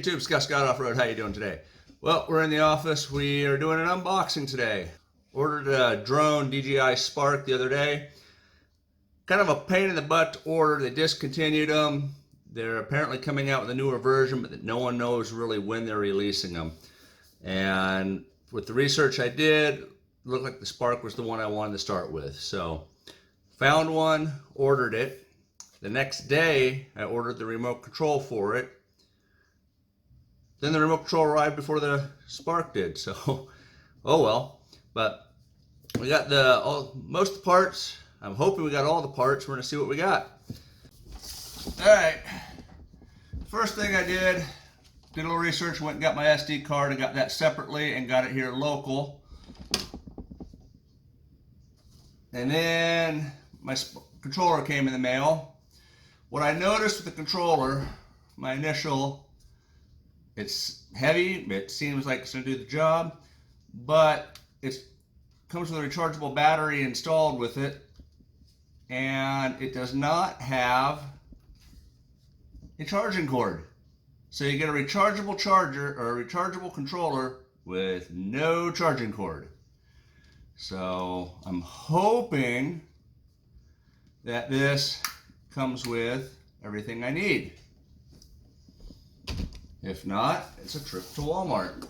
YouTube, Scott Off-Road. How you doing today? Well, we're in the office. We are doing an unboxing today. Ordered a drone DJI Spark the other day. Kind of a pain in the butt to order. They discontinued them. They're apparently coming out with a newer version, but no one knows really when they're releasing them. And with the research I did, it looked like the Spark was the one I wanted to start with. So, found one, ordered it. The next day, I ordered the remote control for it. Then the remote control arrived before the Spark did, so oh well. But we got most of the parts. I'm hoping we got all the parts. We're gonna see what we got. All right. First thing I did a little research. Went and got my SD card and got that separately and got it here local. And then my controller came in the mail. What I noticed with the controller, my initial. It's heavy, it seems like it's going to do the job, but it comes with a rechargeable battery installed with it, and it does not have a charging cord. So you get a rechargeable charger or a rechargeable controller with no charging cord. So I'm hoping that this comes with everything I need. If not, it's a trip to Walmart.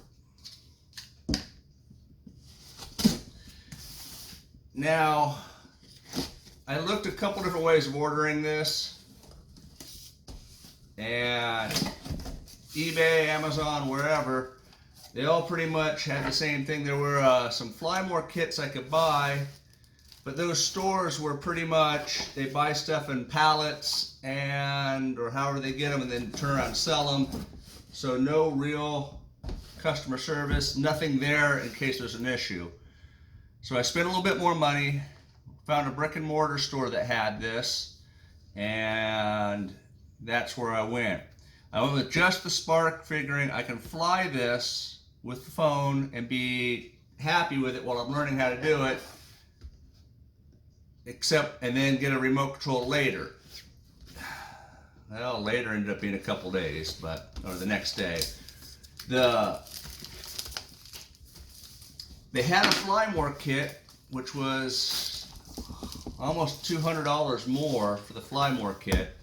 Now, I looked a couple different ways of ordering this, and eBay, Amazon, wherever, they all pretty much had the same thing. There were some Flymore kits I could buy, but those stores were pretty much, they buy stuff in pallets or however they get them and then turn around and sell them. So no real customer service, nothing there in case there's an issue. So I spent a little bit more money, found a brick and mortar store that had this, and that's where I went. I went with just the Spark, figuring I can fly this with the phone and be happy with it while I'm learning how to do it, and then get a remote control later. Well, later ended up being a couple days, or the next day. They had a Flymore kit, which was almost $200 more for the Flymore kit,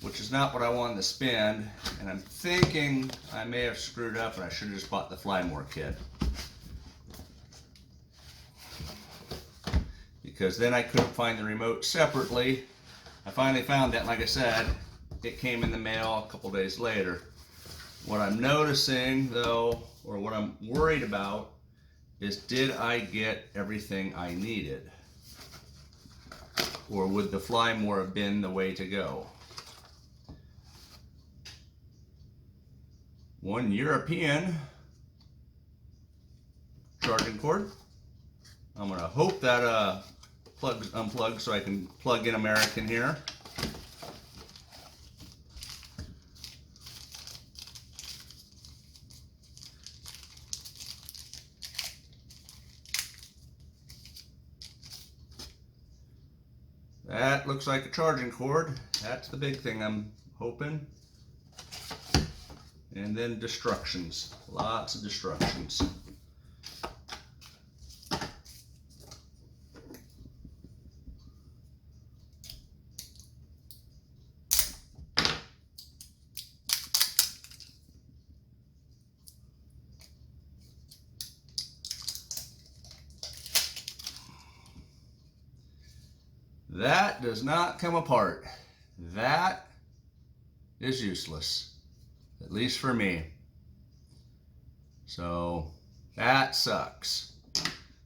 which is not what I wanted to spend. And I'm thinking I may have screwed up and I should have just bought the Flymore kit. Because then I couldn't find the remote separately. I finally found that, like I said, it came in the mail a couple days later. What I'm noticing though, or what I'm worried about, is did I get everything I needed? Or would the Flymore have been the way to go? One European charging cord. I'm gonna hope that plug's unplugged so I can plug in American here. That looks like a charging cord. That's the big thing I'm hoping. And then destructions. Lots of destructions. That does not come apart. That is useless, at least for me. So that sucks.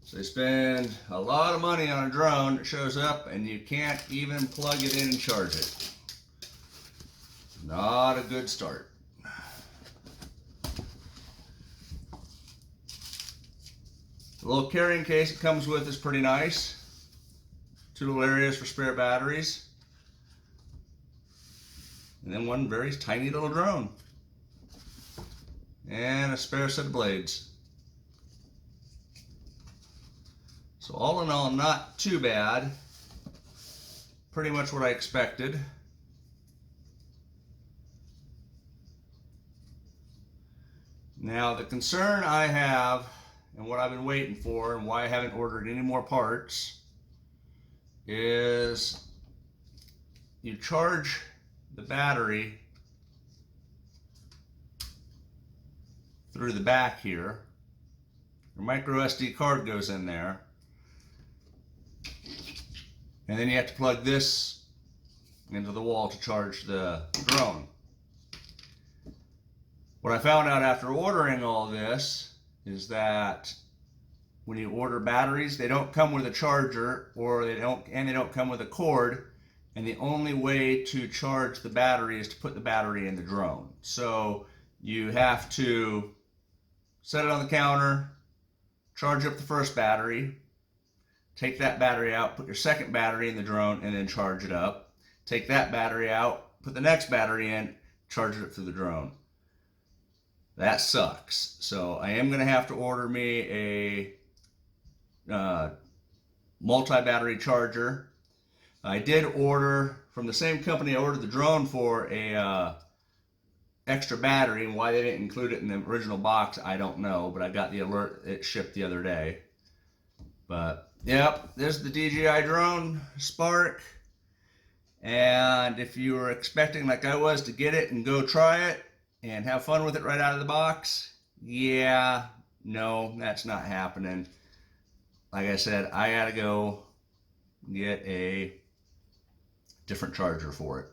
So they spend a lot of money on a drone that shows up and you can't even plug it in and charge it. Not a good start. The little carrying case it comes with is pretty nice. Two little areas for spare batteries. And then one very tiny little drone. And a spare set of blades. So all in all, not too bad. Pretty much what I expected. Now the concern I have, and what I've been waiting for, and why I haven't ordered any more parts, is you charge the battery through the back here. Your micro SD card goes in there, and then you have to plug this into the wall to charge the drone. What I found out after ordering all this is that when you order batteries, they don't come with a charger, or they don't come with a cord, and the only way to charge the battery is to put the battery in the drone. So you have to set it on the counter, charge up the first battery, take that battery out, put your second battery in the drone, and then charge it up. Take that battery out, put the next battery in, charge it up through the drone. That sucks. So I am going to have to order me a multi-battery charger. I did order from the same company I ordered the drone for a extra battery, and why they didn't include it in the original box, I don't know, but I got the alert it shipped the other day. But yep, there's the DJI drone Spark. And if you were expecting, like I was, to get it and go try it and have fun with it right out of the box, yeah, no, that's not happening. Like I said, I gotta go get a different charger for it.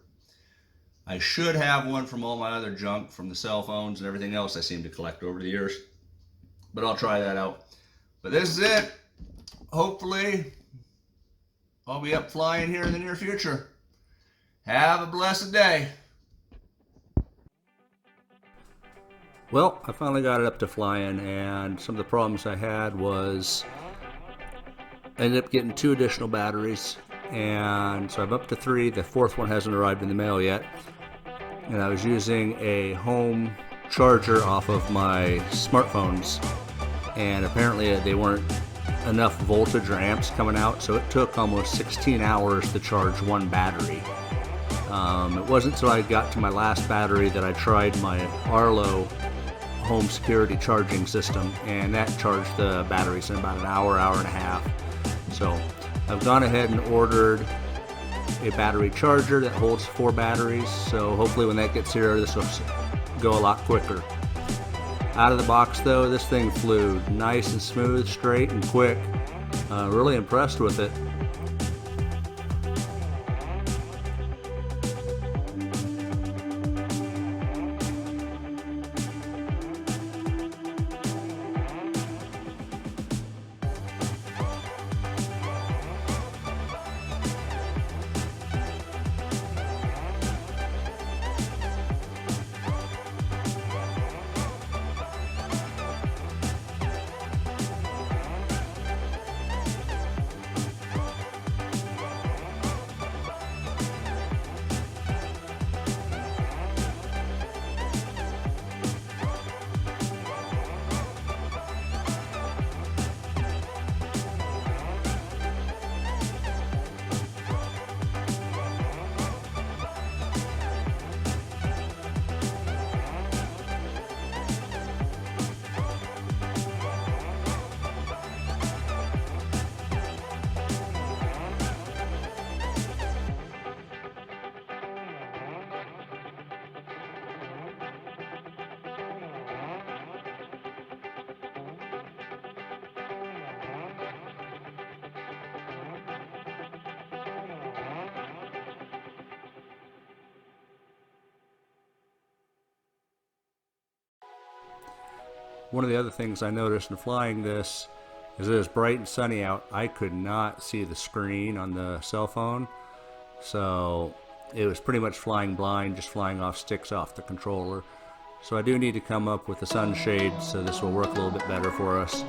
I should have one from all my other junk, from the cell phones and everything else I seem to collect over the years, but I'll try that out. But this is it. Hopefully I'll be up flying here in the near future. Have a blessed day. Well, I finally got it up to flying, and some of the problems I had was I ended up getting 2 additional batteries, and so I'm up to 3. The 4th one hasn't arrived in the mail yet. And I was using a home charger off of my smartphones, and apparently they weren't enough voltage or amps coming out, so it took almost 16 hours to charge 1 battery. It wasn't until I got to my last battery that I tried my Arlo home security charging system, and that charged the batteries in about an hour, hour and a half. So I've gone ahead and ordered a battery charger that holds 4 batteries, so hopefully when that gets here, this will go a lot quicker. Out of the box though, this thing flew nice and smooth, straight and quick. Really impressed with it. One of the other things I noticed in flying this is it was bright and sunny out. I could not see the screen on the cell phone, so it was pretty much flying blind, just flying off sticks off the controller. So I do need to come up with a sunshade so this will work a little bit better for us.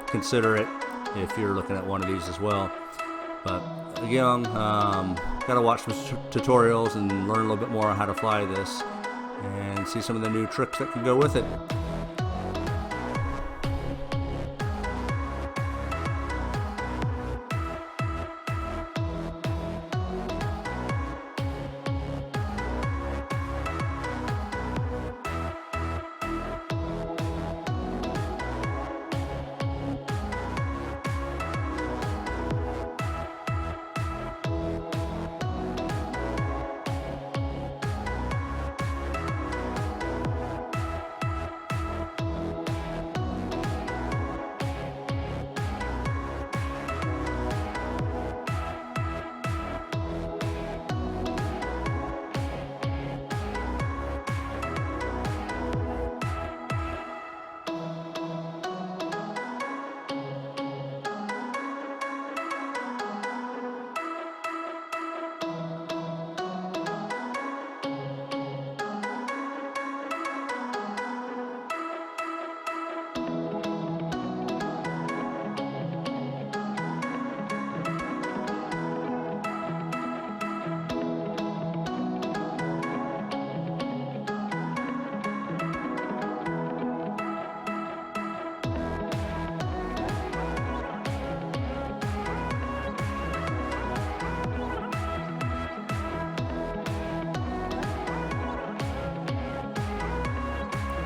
Consider it if you're looking at one of these as well. But again, gotta watch some tutorials and learn a little bit more on how to fly this and see some of the new tricks that can go with it.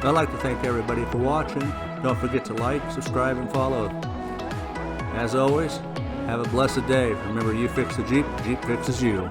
I'd like to thank everybody for watching. Don't forget to like, subscribe, and follow. As always, have a blessed day. Remember, you fix the Jeep, Jeep fixes you.